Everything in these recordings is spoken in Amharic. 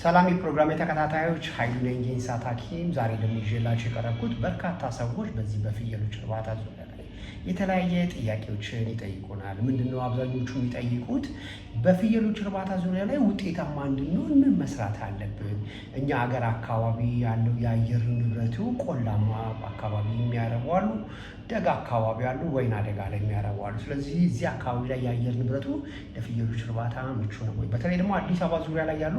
ሰላም የፕሮግራም ተከታታዮች ኃይሉ ነኝ የእንስሳት ሐኪም። ዛሬ ደግሞ ይዤላችሁ የቀረብኩት በርካታ ሰዎች በዚህ በፍየሎች እርባታ ዙሪያ ላይ የተለያየ ጥያቄዎችን ይጠይቁናል። ምንድነው አብዛኞቹ የሚጠይቁት? በፍየሎች እርባታ ዙሪያ ላይ ውጤታማ እንድንሆን ምን መስራት አለብን? እኛ ሀገር አካባቢ ያለው የአየር ንብረቱ ቆላማ አካባቢ የሚያረቡ አሉ፣ ደጋ አካባቢ ያሉ ወይና ደጋ ላይ የሚያረቡ አሉ። ስለዚህ እዚህ አካባቢ ላይ የአየር ንብረቱ ለፍየሎች እርባታ ምቹ ነው ወይ? በተለይ ደግሞ አዲስ አበባ ዙሪያ ላይ ያሉ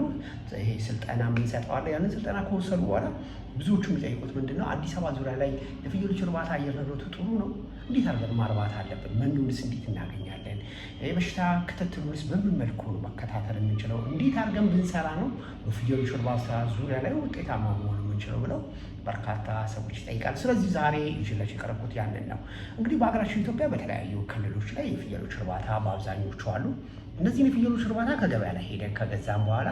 ይሄ ስልጠና የምንሰጠው አለ። ያንን ስልጠና ከወሰዱ በኋላ ብዙዎቹ የሚጠይቁት ምንድነው አዲስ አበባ ዙሪያ ላይ ለፍየሎች እርባታ አየር ንብረቱ ጥሩ ነው? እንዴት አድርገን ማርባት አለብን? መኖንስ እንዴት እናገኛለን? የበሽታ ክትትሉንስ በምን መልኩ ነው መከታተል የምንችለው? እንዴት አድርገን ብንሰራ ነው በፍየሎች እርባታ ዙሪያ ላይ ውጤታማ መሆን የምንችለው ብለው በርካታ ሰዎች ይጠይቃል። ስለዚህ ዛሬ ይዤላችሁ የቀረብኩት ያንን ነው። እንግዲህ በሀገራችን ኢትዮጵያ በተለያዩ ክልሎች ላይ የፍየሎች እርባታ በአብዛኞቹ አሉ። እነዚህን የፍየሎች እርባታ ከገበያ ላይ ሄደን ከገዛም በኋላ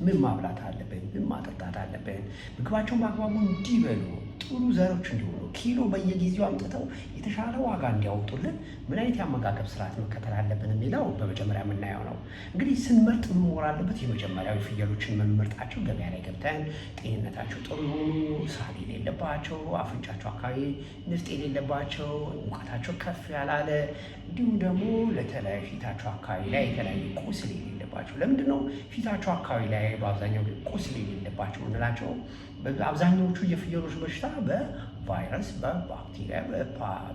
ምን ማብላት አለብን? ምን ማጠጣት አለብን? ምግባቸውን በአግባቡ እንዲበሉ፣ ጥሩ ዘሮች እንዲሆኑ፣ ኪሎ በየጊዜው አምጥተው የተሻለ ዋጋ እንዲያወጡልን ምን አይነት የአመጋገብ ስርዓት መከተል አለብን የሚለው በመጀመሪያ የምናየው ነው። እንግዲህ ስንመርጥ ምን መሆን አለበት? የመጀመሪያው የፍየሎችን የምንመርጣቸው ገበያ ላይ ገብተን ጤንነታቸው ጥሩ የሆኑ፣ ሳል የሌለባቸው፣ አፍንጫቸው አካባቢ ንፍጥ የሌለባቸው፣ ሙቀታቸው ከፍ ያላለ፣ እንዲሁም ደግሞ ለተለያዩ ፊታቸው አካባቢ ላይ የተለያዩ ቁስል የሌለባቸው። ለምንድን ነው ፊታቸው አካባቢ ላይ በአብዛኛው ቁስል የሌለባቸው እንላቸው? አብዛኛዎቹ የፍየሎች በሽታ በቫይረስ፣ በባክቴሪያ፣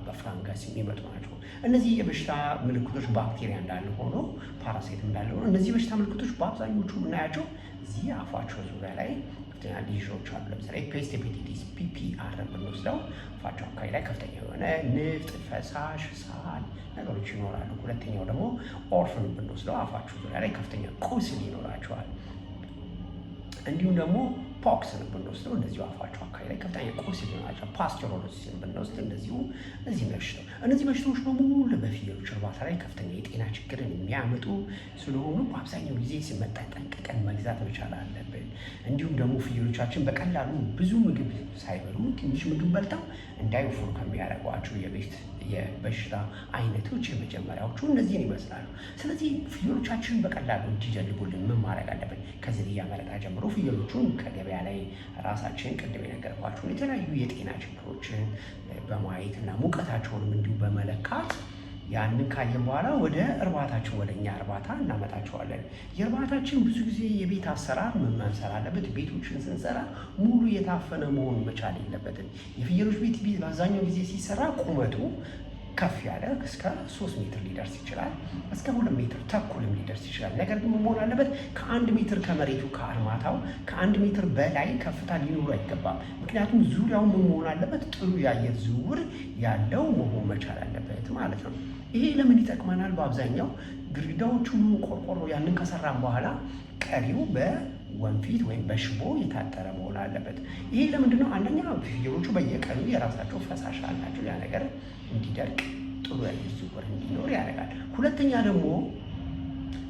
በፈንገስ የሚመጡ ናቸው። እነዚህ የበሽታ ምልክቶች ባክቴሪያ እንዳለ ሆኖ ፓራሳይት እንዳለ ሆኖ እነዚህ የበሽታ ምልክቶች በአብዛኞቹ የምናያቸው እዚህ አፋቸው ዙሪያ ላይ ከፍተኛ ሊዥኖች አሉ። ለምሳሌ ፔስት ሄፓታይቲስ ፒፒአር ብንወስደው አፋቸው አካባቢ ላይ ከፍተኛ የሆነ ንፍጥ፣ ፈሳሽ፣ ሳል ነገሮች ይኖራሉ። ሁለተኛው ደግሞ ኦርፍን ብንወስደው አፋቸው ዙሪያ ላይ ከፍተኛ ቁስል ይኖራቸዋል። እንዲሁም ደግሞ ፖክስን ብንወስደው እንደዚሁ አፋቸው አካባቢ ላይ ከፍተኛ ቁስል ይኖራቸው። ፓስቸሮሎሲስን ብንወስድ እንደዚሁ እነዚህ በሽታዎች በሙሉ በፍየሎች እርባታ ላይ ከፍተኛ የጤና ችግርን የሚያመጡ ስለሆኑ በአብዛኛው ጊዜ ሲመጣ ጠንቅቀን መግዛት መቻል አለብን። እንዲሁም ደግሞ ፍየሎቻችን በቀላሉ ብዙ ምግብ ሳይበሉ ትንሽ ምግብ በልተው እንዳይወፍሩ ከሚያደርጓቸው የበሽታ አይነቶች የመጀመሪያዎቹ እነዚህን ይመስላሉ። ስለዚህ ፍየሎቻችንን በቀላሉ እንዲጀልቡልን ምን ማድረግ አለብን? ከዝርያ መረጣ ጀምሮ ፍየሎቹን ከገበያ ላይ ራሳችን ቅድም የነገርኳቸውን የተለያዩ የጤና ችግሮችን በማየት እና ሙቀታቸውንም እንዲሁ በመለካት ያንን ካየን በኋላ ወደ እርባታችን ወደ እኛ እርባታ እናመጣቸዋለን። የእርባታችን ብዙ ጊዜ የቤት አሰራር ምን መምሰል አለበት? ቤቶችን ስንሰራ ሙሉ የታፈነ መሆን መቻል የለበትም። የፍየሎች ቤት በአብዛኛው ጊዜ ሲሰራ ቁመቱ ከፍ ያለ እስከ 3 ሜትር ሊደርስ ይችላል። እስከ 2 ሜትር ተኩልም ሊደርስ ይችላል። ነገር ግን መሆን አለበት ከ1 ሜትር ከመሬቱ ከአርማታው ከ1 ሜትር በላይ ከፍታ ሊኖሩ አይገባም። ምክንያቱም ዙሪያው ምን መሆን አለበት? ጥሩ የአየር ዝውውር ያለው መሆን መቻል አለበት ማለት ነው። ይሄ ለምን ይጠቅመናል? በአብዛኛው ግድግዳዎቹ ቆርቆሮ ያንን ከሰራን በኋላ ቀሪው በወንፊት ወይም በሽቦ የታጠረ መሆን አለበት። ይሄ ለምንድን ነው? አንደኛ ፍየሎቹ በየቀኑ የራሳቸው ፈሳሽ አላቸው። ያ ነገር እንዲደርቅ ጥሩ የአየር ዝውውር እንዲኖር ያደርጋል። ሁለተኛ ደግሞ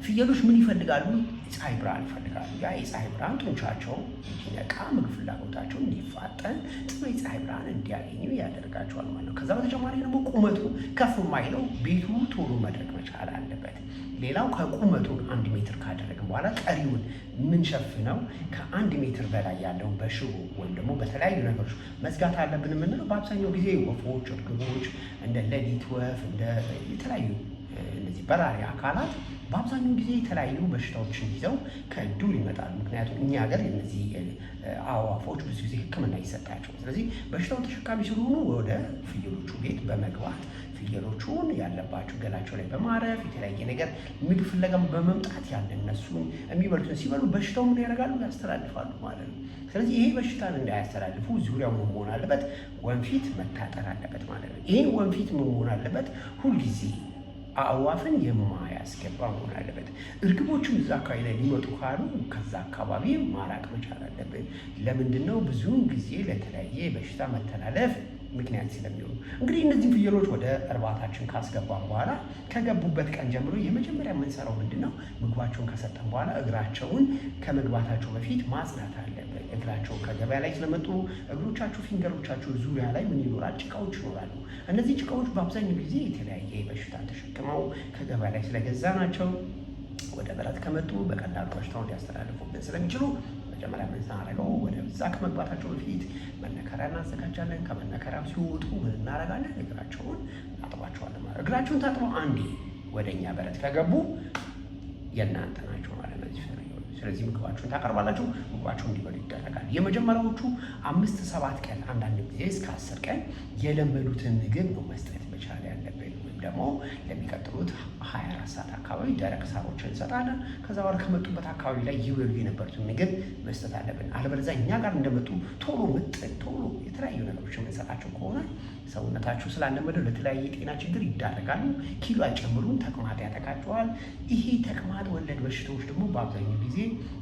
ፍየሎች ምን ይፈልጋሉ? ፀሐይ ብርሃን ይፈልጋሉ። ያ የፀሐይ ብርሃን ጡንቻቸው እንዲነቃ፣ ምግብ ፍላጎታቸው እንዲፋጠን፣ ጥሩ የፀሐይ ብርሃን እንዲያገኙ ያደርጋቸዋል ማለት ነው። ከዛ በተጨማሪ ደግሞ ቁመቱ ከፍ የማይለው ቤቱ ቶሎ መድረቅ መቻል አለበት። ሌላው ከቁመቱ 1 ሜትር ካደረግን በኋላ ቀሪውን የምንሸፍነው ከ1 ሜትር በላይ ያለውን በሽቦ ወይም ደግሞ በተለያዩ ነገሮች መዝጋት አለብን የምንለው በአብዛኛው ጊዜ ወፎች፣ እርግቦች፣ እንደ ሌሊት ወፍ፣ እንደ የተለያዩ እነዚህ በራሪ አካላት በአብዛኛው ጊዜ የተለያዩ በሽታዎችን ይዘው ከዱር ይመጣሉ። ምክንያቱም እኛ ሀገር እነዚህ አዕዋፎች ብዙ ጊዜ ሕክምና ይሰጣቸው። ስለዚህ በሽታውን ተሸካሚ ስለሆኑ ወደ ፍየሎቹ ቤት በመግባት ፍየሎቹን ያለባቸው ገላቸው ላይ በማረፍ የተለያየ ነገር ምግብ ፍለጋም በመምጣት ያለ እነሱን የሚበሉትን ሲበሉ በሽታው ምን ያደርጋሉ? ያስተላልፋሉ ማለት ነው። ስለዚህ ይሄ በሽታን እንዳያስተላልፉ ዙሪያው ምን መሆን አለበት? ወንፊት መታጠር አለበት ማለት ነው። ይሄ ወንፊት ምን መሆን አለበት? ሁልጊዜ አዕዋፍን የማያስገባ መሆን አለበት። እርግቦችም እዛ አካባቢ ላይ ሊመጡ ካሉ ከዛ አካባቢ ማራቅ መቻል አለብን። ለምንድን ነው? ብዙውን ጊዜ ለተለያየ በሽታ መተላለፍ ምክንያት ስለሚሆኑ። እንግዲህ እነዚህ ፍየሎች ወደ እርባታችን ካስገባን በኋላ ከገቡበት ቀን ጀምሮ የመጀመሪያ የምንሰራው ምንድን ነው? ምግባቸውን ከሰጠን በኋላ እግራቸውን ከመግባታቸው በፊት ማጽዳት አለብን። እግራቸው ከገበያ ላይ ስለመጡ እግሮቻቸው፣ ፊንገሮቻቸው ዙሪያ ላይ ምን ይኖራል? ጭቃዎች ይኖራሉ። እነዚህ ጭቃዎች በአብዛኛው ጊዜ የተለያየ በሽታ ተሸክመው ከገበያ ላይ ስለገዛ ናቸው ወደ በረት ከመጡ በቀላሉ በሽታውን ሊያስተላልፉብን ስለሚችሉ መጀመሪያ የምናደርገው ወደዛ ከመግባታቸው በፊት መነከሪያ እናዘጋጃለን። ከመነከሪያው ሲወጡ ምን እናደርጋለን? እግራቸውን እናጥባቸዋለን። ማለት እግራቸውን ታጥበው አንዴ ወደ እኛ በረት ከገቡ የእናንተ ናቸው ማለት ነው። ስለዚህ ምግባችሁን ታቀርባላችሁ። ምግባችሁን እንዲበሉ ይደረጋል። የመጀመሪያዎቹ 5-7 ቀን አንዳንድ ጊዜ እስከ 10 ቀን የለመዱትን ምግብ ነው መስጠት መቻል ያለብን። ወይም ደግሞ ለሚቀጥሉት 24 ሰዓት አካባቢ ደረቅ ሳሮችን እንሰጣለን። ከዛ በኋላ ከመጡበት አካባቢ ላይ ይበሉ የነበሩትን ምግብ መስጠት አለብን። አለበለዚያ እኛ ጋር እንደመጡ ቶሎ ምጥን ቶሎ የተለያዩ ነገሮች የምንሰጣቸው ከሆነ ሰውነታችሁ ስላለመደው ለተለያየ ጤና ችግር ይዳረጋሉ። ኪሎ አይጨምሩም። ተቅማጥ ያጠቃቸዋል። ይሄ ተቅማጥ ወለድ በሽታዎች ደግሞ በአብዛኛው ጊዜ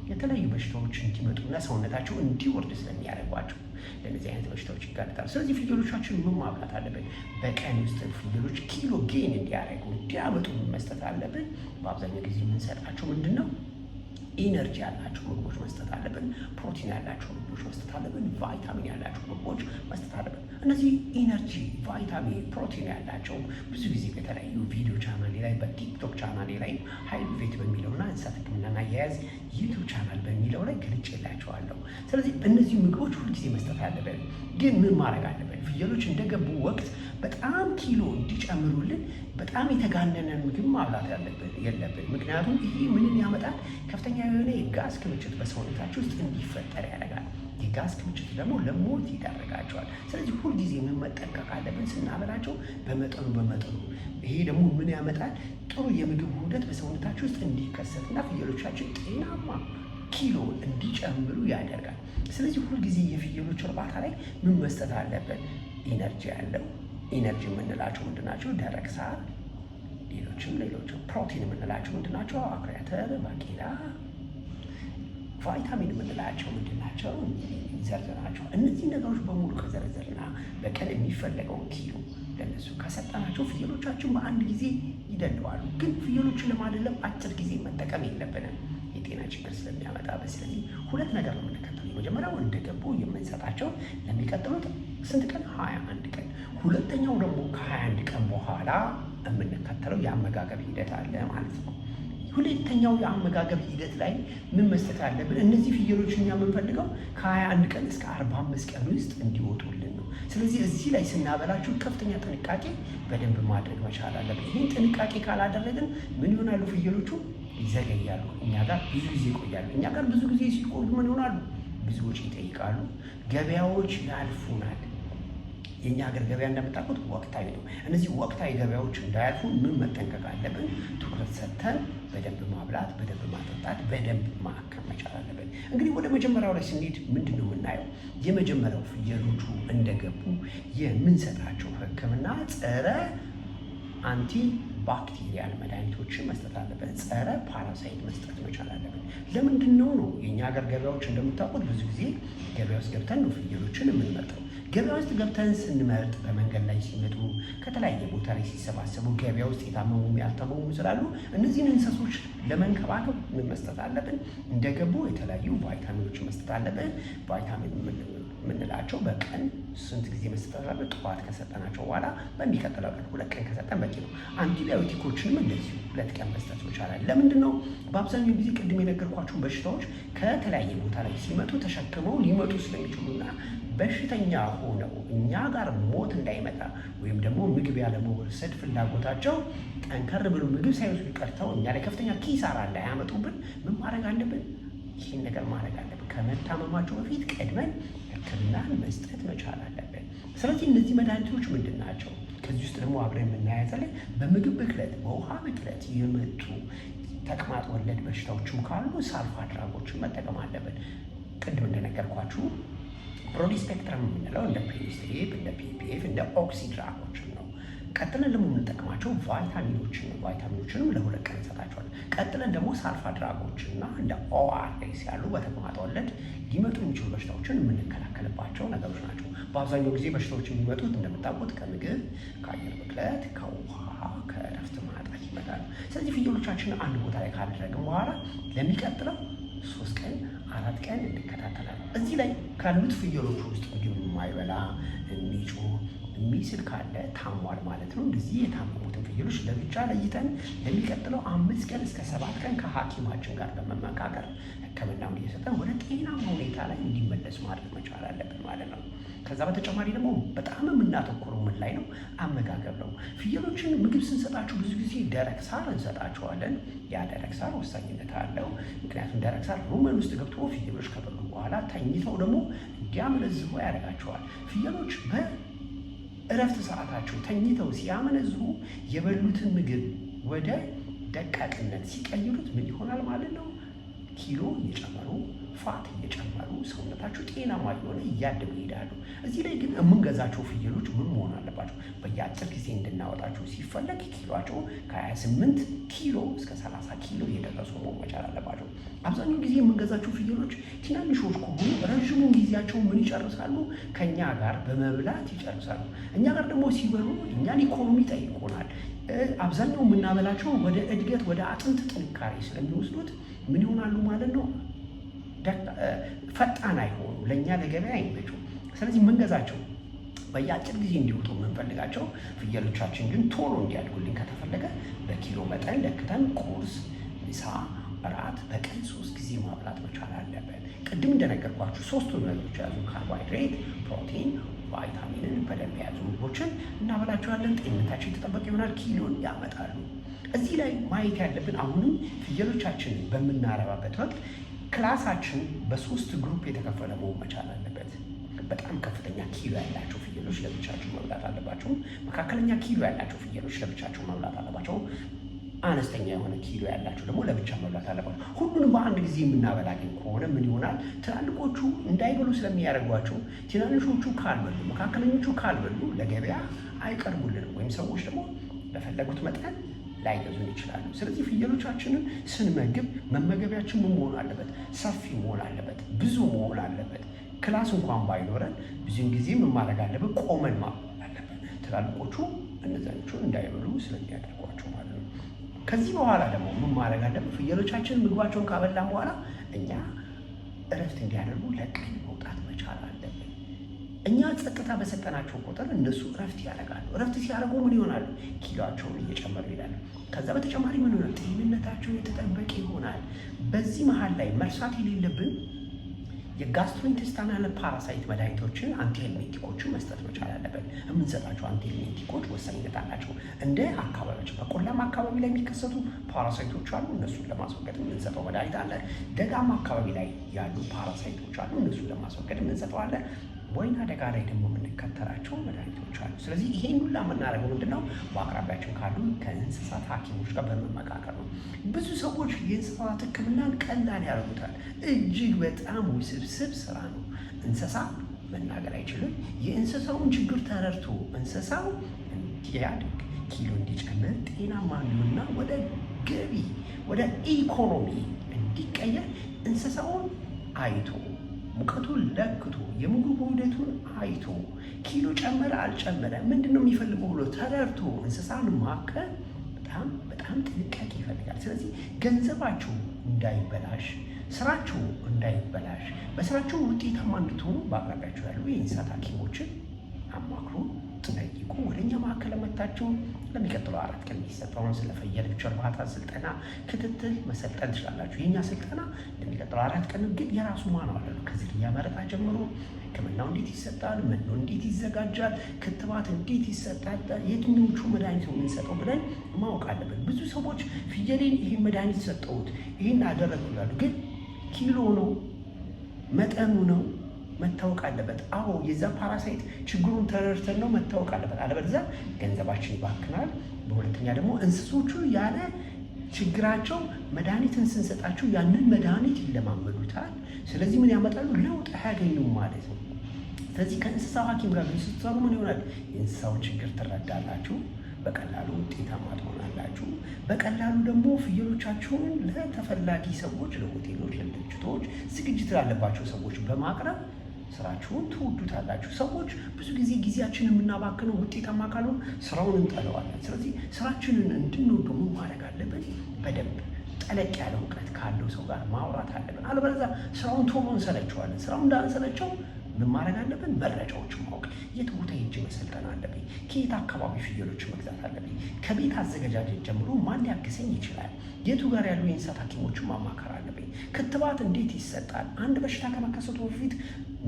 የተለያዩ በሽታዎች እንዲመጡና ሰውነታቸው እንዲወርድ ስለሚያደርጓቸው ለነዚህ አይነት በሽታዎች ይጋለጣሉ። ስለዚህ ፍየሎቻችን ምን ማብላት አለብን? በቀን ውስጥ ፍየሎች ኪሎ ጌን እንዲያደርጉ እንዲያመጡ መስጠት አለብን። በአብዛኛው ጊዜ የምንሰጣቸው ምንድን ነው? ኢነርጂ ያላቸው ምግቦች መስጠት አለብን። ፕሮቲን ያላቸው ምግቦች መስጠት አለብን። ቫይታሚን ያላቸው ምግቦች መስጠት አለብን። እነዚህ ኢነርጂ፣ ቫይታሚን፣ ፕሮቲን ያላቸው ብዙ ጊዜ በተለያዩ ቪዲዮ ቻናሌ ላይ በቲክቶክ ቻናሌ ላይ ሀይል ቬት በሚለውና እንስሳት ሕክምናና አያያዝ ዩቱብ ቻናል በሚለው ላይ ገልጬላቸዋለሁ። ስለዚህ እነዚህ ምግቦች ሁልጊዜ መስጠት አለብን። ግን ምን ማድረግ አለብን? ፍየሎች እንደገቡ ወቅት በጣም ኪሎ እንዲጨምሩልን በጣም የተጋነነን ምግብ ማብላት የለብን። ምክንያቱም ይሄ ምንን ያመጣል? ከፍተኛ የሆነ የጋዝ ክምችት በሰውነታቸው ውስጥ እንዲፈጠር ያደርጋል። የጋዝ ክምችት ደግሞ ለሞት ይዳረጋቸዋል። ስለዚህ ሁልጊዜ ምን መጠንቀቅ አለብን? ስናበላቸው በመጠኑ። ይሄ ደግሞ ምን ያመጣል? ጥሩ የምግብ ውህደት በሰውነታቸው ውስጥ እንዲከሰትና ፍየሎቻችን ጤናማ ኪሎ እንዲጨምሩ ያደርጋል። ስለዚህ ሁልጊዜ የፍየሎች እርባታ ላይ ምን መስጠት አለብን? ኢነርጂ ያለው ኢነርጂ የምንላቸው ምንድናቸው? ደረቅ ሳር፣ ሌሎችም ፕሮቲን የምንላቸው ምንድናቸው? አኩሪ አተር፣ ባቄላ። ቫይታሚን የምንላቸው ምንድናቸው? ዘርዘናቸው። እነዚህ ነገሮች በሙሉ ከዘረዘርና በቀን የሚፈለገውን ኪሎ ለነሱ ከሰጠናቸው ፍየሎቻችን በአንድ ጊዜ ይደልባሉ። ግን ፍየሎችን ለማደለብ አጭር ጊዜ መጠቀም የለብንም፣ የጤና ችግር ስለሚያመጣ። ስለዚህ ሁለት ነገር ነው የምንከተለው። የመጀመሪያው እንደገቡ የምንሰጣቸው ለሚቀጥሉት ስንት ቀን? 21 ቀን። ሁለተኛው ደግሞ ከ21 ቀን በኋላ የምንከተለው የአመጋገብ ሂደት አለ ማለት ነው። ሁለተኛው የአመጋገብ ሂደት ላይ ምን መስጠት አለብን? እነዚህ ፍየሎች እኛ የምንፈልገው ከ21 ቀን እስከ 45 ቀን ውስጥ እንዲወጡልን ነው። ስለዚህ እዚህ ላይ ስናበላችሁ ከፍተኛ ጥንቃቄ በደንብ ማድረግ መቻል አለብን። ይህን ጥንቃቄ ካላደረግን ምን ይሆናሉ? ፍየሎቹ ይዘገያሉ፣ እኛ ጋር ብዙ ጊዜ ይቆያሉ። እኛ ጋር ብዙ ጊዜ ሲቆዩ ምን ይሆናሉ? ብዙ ወጪ ይጠይቃሉ። ገበያዎች ያልፉናል። የእኛ ሀገር ገበያ እንደምታውቁት ወቅታዊ ነው። እነዚህ ወቅታዊ ገበያዎች እንዳያልፉ ምን መጠንቀቅ አለብን? ትኩረት ሰጥተን በደንብ ማብላት፣ በደንብ ማጠጣት፣ በደንብ ማከም መቻል አለብን። እንግዲህ ወደ መጀመሪያው ላይ ስንሄድ ምንድን ነው የምናየው? የመጀመሪያው ፍየሎቹ እንደገቡ የምንሰጣቸው ሕክምና ጸረ አንቲ ባክቴሪያል መድኃኒቶችን መስጠት አለብን። ጸረ ፓራሳይት መስጠት መቻል አለብን። ለምንድን ነው የእኛ ሀገር ገበያዎች እንደምታውቁት ብዙ ጊዜ ገበያ ውስጥ ገብተን ነው ፍየሎችን የምንመርጠው። ገበያ ውስጥ ገብተን ስንመርጥ በመንገድ ላይ ሲመጡ ከተለያየ ቦታ ላይ ሲሰባሰቡ ገበያ ውስጥ የታመሙም ያልታመሙ ስላሉ እነዚህን እንስሶች ለመንከባከብ ምን መስጠት አለብን? እንደገቡ የተለያዩ ቫይታሚኖችን መስጠት አለብን። ቫይታሚን የምንላቸው በቀን ስንት ጊዜ መስጠት አለብን? ጠዋት ከሰጠናቸው በኋላ በሚቀጥለው ቀን 2 ቀን ከሰጠን በቂ ነው። አንቲባዮቲኮችንም እንደዚሁ 2 ቀን መስጠት ይቻላል። ለምንድን ነው? በአብዛኛው ጊዜ ቅድም የነገርኳቸው በሽታዎች ከተለያየ ቦታ ላይ ሲመጡ ተሸክመው ሊመጡ ስለሚችሉና በሽተኛ ሆነው እኛ ጋር ሞት እንዳይመጣ ወይም ደግሞ ምግብ ያለመወሰድ ፍላጎታቸው ጠንከር ብሎ ምግብ ሳይወስዱ ቀርተው እኛ ላይ ከፍተኛ ኪሳራ እንዳያመጡብን ምን ማድረግ አለብን? ይህን ነገር ማድረግ አለብን። ከመታመማቸው በፊት ቀድመን ሕክምናን መስጠት መቻል አለብን። ስለዚህ እነዚህ መድኃኒቶች ምንድን ናቸው? ከዚህ ውስጥ ደግሞ አብረን የምናያዘለን በምግብ ብክለት፣ በውሃ ብክለት የመጡ ተቅማጥ ወለድ በሽታዎችም ካሉ ሳልፋ ድራጎችን መጠቀም አለብን። ቅድም እንደነገርኳችሁ ብሮድ ስፔክትረም የምንለው እንደ ፕሪኒስትሪፕ፣ እንደ ፒፒኤፍ፣ እንደ ኦክሲ ድራጎችን ነው። ቀጥለን ደግሞ የምንጠቀማቸው ቫይታሚኖችን ነው። ቫይታሚኖችንም ለ2 ቀን እንሰጣቸዋለን። ቀጥለን ደግሞ ሳልፋ ድራጎችንና እንደ ኦአርኤስ ያሉ በተቅማጥ ወለድ ሊመጡ የሚችሉ በሽታዎችን የምንከላከልባቸው ነገሮች ናቸው። በአብዛኛው ጊዜ በሽታዎች የሚመጡት እንደምታውቁት ከምግብ፣ ከአየር ብክለት፣ ከውሃ፣ ከእረፍት ማጣት ይመጣሉ። ስለዚህ ፍየሎቻችን አንድ ቦታ ላይ ካደረግን በኋላ ለሚቀጥለው 3 ቀን 4 ቀን እንከታተላለን። እዚህ ላይ ካሉት ፍየሎች ውስጥ ምግብ የማይበላ የሚጮህ የሚስል ካለ ታሟል ማለት ነው። እንደዚህ የታመሙትን ፍየሎች ለብቻ ለይተን ለሚቀጥለው 5 ቀን እስከ 7 ቀን ከሐኪማችን ጋር በመመካከር ሕክምናውን እየሰጠን ወደ ጤናማ ሁኔታ ላይ እንዲመለስ ማድረግ መቻል አለብን ማለት ነው። ከዛ በተጨማሪ ደግሞ በጣም የምናተኩረው ምን ላይ ነው? አመጋገብ ነው። ፍየሎችን ምግብ ስንሰጣቸው ብዙ ጊዜ ደረቅ ሳር እንሰጣቸዋለን። ያ ደረቅ ሳር ወሳኝነት አለው። ምክንያቱም ደረቅ ሳር ሩመን ውስጥ ገብቶ ፍየሎች ከበሉ በኋላ ተኝተው ደግሞ እንዲያመነዝሩ ያደርጋቸዋል። ፍየሎች በእረፍት ሰዓታቸው ተኝተው ሲያመነዝሩ የበሉትን ምግብ ወደ ደቃቅነት ሲቀይሩት ምን ይሆናል ማለት ነው? ኪሎ እየጨመሩ ፋት እየጨመሩ ሰውነታቸው ጤናማ የሆነ እያደጉ ይሄዳሉ። እዚህ ላይ ግን የምንገዛቸው ፍየሎች ምን መሆን አለባቸው? በየአጭር ጊዜ እንድናወጣቸው ሲፈለግ ኪሎቸው ከ28 ኪሎ እስከ 30 ኪሎ እየደረሱ መሆን መቻል አለባቸው። አብዛኛው ጊዜ የምንገዛቸው ፍየሎች ትናንሾች ከሆኑ ረዥሙን ጊዜያቸው ምን ይጨርሳሉ? ከእኛ ጋር በመብላት ይጨርሳሉ። እኛ ጋር ደግሞ ሲበሉ እኛን ኢኮኖሚ ጠይቆናል። አብዛኛው የምናበላቸው ወደ እድገት ወደ አጥንት ጥንካሬ ስለሚወስዱት ምን ይሆናሉ ማለት ነው? ፈጣን አይሆኑ፣ ለእኛ ለገበያ አይመቹ። ስለዚህ የምንገዛቸው በየአጭር ጊዜ እንዲወጡ የምንፈልጋቸው ፍየሎቻችን ግን ቶሎ እንዲያድጉልን ከተፈለገ በኪሎ መጠን ለክተን ቁርስ፣ ምሳ፣ እራት በቀን 3 ጊዜ ማብላት መቻል አለበት። ቅድም እንደነገርኳችሁ 3ቱን ነገሮች የያዙ ካርቦሃይድሬት፣ ፕሮቲን፣ ቫይታሚንን በደንብ የያዙ ምግቦችን እናበላቸዋለን። ጤንነታቸው የተጠበቀ ይሆናል። ኪሎን ያመጣሉ። እዚህ ላይ ማየት ያለብን አሁንም ፍየሎቻችንን በምናረባበት ወቅት ክላሳችን በ3 ግሩፕ የተከፈለ መሆን መቻል አለበት። በጣም ከፍተኛ ኪሎ ያላቸው ፍየሎች ለብቻቸው መብላት አለባቸው። መካከለኛ ኪሎ ያላቸው ፍየሎች ለብቻቸው መብላት አለባቸው። አነስተኛ የሆነ ኪሎ ያላቸው ደግሞ ለብቻ መብላት አለባቸው። ሁሉንም በአንድ ጊዜ የምናበላ ግን ከሆነ ምን ይሆናል? ትላልቆቹ እንዳይበሉ ስለሚያደርጓቸው ትናንሾቹ ካልበሉ፣ መካከለኞቹ ካልበሉ ለገበያ አይቀርቡልንም፣ ወይም ሰዎች ደግሞ በፈለጉት መጠን ላይገዙን ይችላሉ። ስለዚህ ፍየሎቻችንን ስንመግብ መመገቢያችን ምን መሆን አለበት? ሰፊ መሆን አለበት፣ ብዙ መሆን አለበት። ክላስ እንኳን ባይኖረን ብዙን ጊዜ ምን ማድረግ አለበት? ቆመን ማብላት አለበት። ትላልቆቹ እነዛኞቹን እንዳይበሉ ስለሚያደርጓቸው ማለት ነው። ከዚህ በኋላ ደግሞ ምን ማድረግ አለበት? ፍየሎቻችንን ምግባቸውን ካበላን በኋላ እኛ እረፍት እንዲያደርጉ ለቀን መውጣት መቻል አለብን። እኛ ጸጥታ በሰጠናቸው ቁጥር እነሱ እረፍት ያደርጋሉ። እረፍት ሲያደርጉ ምን ይሆናሉ? ኪሎአቸውን እየጨመሩ ይሄዳሉ። ከዛ በተጨማሪ ምን ይሆናል? ጤንነታቸው የተጠበቀ ይሆናል። በዚህ መሀል ላይ መርሳት የሌለብን የጋስትሮኢንቴስታይናል ፓራሳይት መድኃኒቶችን አንቲሄልሚንቲኮችን መስጠት መቻል አለበት። የምንሰጣቸው አንቲሄልሚንቲኮች ወሳኝነት አላቸው። እንደ አካባቢዎች በቆላማ አካባቢ ላይ የሚከሰቱ ፓራሳይቶች አሉ፣ እነሱን ለማስወገድ የምንሰጠው መድኃኒት አለ። ደጋማ አካባቢ ላይ ያሉ ፓራሳይቶች አሉ፣ እነሱን ለማስወገድ የምንሰጠው አለ። ወይና ደጋ ላይ ደግሞ የምንከተላቸው መድኃኒቶች አሉ። ስለዚህ ይሄን ሁላ የምናደርገው ምንድነው? በአቅራቢያችን ካሉ ከእንስሳት ሐኪሞች ጋር በመመካከር ነው። ብዙ ሰዎች የእንስሳት ሕክምናን ቀላል ያደርጉታል። እጅግ በጣም ውስብስብ ስራ ነው። እንስሳ መናገር አይችልም። የእንስሳውን ችግር ተረድቶ እንስሳው እንዲያድግ፣ ኪሎ እንዲጨምር፣ ጤናማ እንዲሆንና ወደ ገቢ ወደ ኢኮኖሚ እንዲቀየር እንስሳውን አይቶ ሙቀቱን ለክቶ የምግብ ውህደቱን አይቶ ኪሎ ጨመረ አልጨመረ ምንድነው የሚፈልገው ብሎ ተረድቶ እንስሳን ማከም በጣም ጥንቃቄ ይፈልጋል። ስለዚህ ገንዘባቸው እንዳይበላሽ፣ ስራቸው እንዳይበላሽ፣ በስራቸው ውጤታማ እንድትሆኑ በአቅራቢያቸው ያሉ የእንስሳት ሐኪሞችን አማክሩ፣ ጠይቁ። ወደኛ ማዕከል መጥታችሁ ለሚቀጥለው 4 ቀን የሚሰጠውን ስለ ፍየሎች እርባታ ስልጠና ክትትል መሰልጠን ትችላላችሁ። የኛ ስልጠና ለሚቀጥለው 4 ቀን ግን የራሱ ማንዋል አለው። ከዝርያ መረጣ ጀምሮ ሕክምናው እንዴት ይሰጣል፣ መኖ እንዴት ይዘጋጃል፣ ክትባት እንዴት ይሰጣል፣ የትኞቹ መድኃኒት ነው የምንሰጠው ብለን ማወቅ አለብን። ብዙ ሰዎች ፍየሌን ይህን መድኃኒት ሰጠሁት ይህን አደረጉ ይላሉ። ግን ኪሎ ነው መጠኑ ነው መታወቅ አለበት። አዎ የዛ ፓራሳይት ችግሩን ተረድተን ነው መታወቅ አለበት። አለበለዚያ ገንዘባችን ይባክናል። በሁለተኛ ደግሞ እንስሶቹ ያለ ችግራቸው መድኃኒትን ስንሰጣቸው ያንን መድኃኒት ይለማመዱታል። ስለዚህ ምን ያመጣሉ? ለውጥ አያገኙም ማለት ነው። ስለዚህ ከእንስሳው ሐኪም ጋር ስትሰሩ ምን ይሆናል? የእንስሳውን ችግር ትረዳላችሁ፣ በቀላሉ ውጤታማ ትሆናላችሁ። በቀላሉ ደግሞ ፍየሎቻችሁን ለተፈላጊ ሰዎች፣ ለሆቴሎች፣ ለድርጅቶች፣ ዝግጅት ላለባቸው ሰዎች በማቅረብ ስራችሁን ትወዱታላችሁ። ሰዎች ብዙ ጊዜ ጊዜያችንን የምናባክነው ውጤታማ ካልሆን ስራውን እንጠለዋለን። ስለዚህ ስራችንን እንድንወዱ ማድረግ አለብን። በደንብ ጠለቅ ያለ እውቀት ካለው ሰው ጋር ማውራት አለብን። አለበለዚያ ስራውን ቶሎ እንሰለቸዋለን። ስራውን እንዳንሰለቸው ምን ማድረግ አለብን? መረጃዎችን ማወቅ። የት ቦታ ሄጄ መሰልጠን አለብኝ? ከየት አካባቢ ፍየሎች መግዛት አለብኝ? ከቤት አዘገጃጀት ጀምሮ ማን ሊያግዘኝ ይችላል? የቱ ጋር ያሉ የእንስሳት ሐኪሞችን ማማከር አለብኝ? ክትባት እንዴት ይሰጣል? አንድ በሽታ ከመከሰቱ በፊት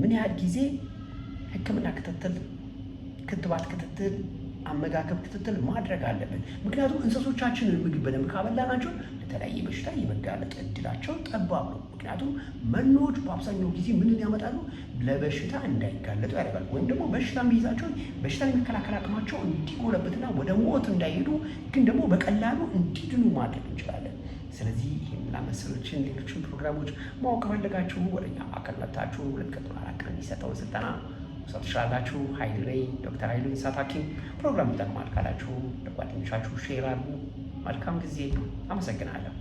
ምን ያህል ጊዜ ሕክምና ክትትል፣ ክትባት ክትትል፣ አመጋገብ ክትትል ማድረግ አለብን። ምክንያቱም እንስሶቻችንን ምግብ በደንብ ካበላናቸው ለተለያየ በሽታ የመጋለጥ እድላቸው ጠባብ ነው። ምክንያቱም መኖዎች በአብዛኛው ጊዜ ምንን ያመጣሉ? ለበሽታ እንዳይጋለጡ ያደርጋሉ። ወይም ደግሞ በሽታ ቢይዛቸው በሽታን የመከላከል አቅማቸው እንዲጎለበትና ወደ ሞት እንዳይሄዱ ግን ደግሞ በቀላሉ እንዲድኑ ማድረግ እንችላለን። ስለዚህ ይህንና መሰሎችን ሌሎችን ፕሮግራሞች ማወቅ ከፈለጋችሁ ወደኛ ማዕከል መጥታችሁ 2 ቀን 4 ቀን የሚሰጠውን ስልጠና መውሰድ ትችላላችሁ። ኃይሉ ነኝ፣ ዶክተር ኃይሉ የእንስሳት ሐኪም። ፕሮግራም ይጠቅማል ካላችሁ ለጓደኞቻችሁ ሼር አድርጉ። መልካም ጊዜ። አመሰግናለሁ።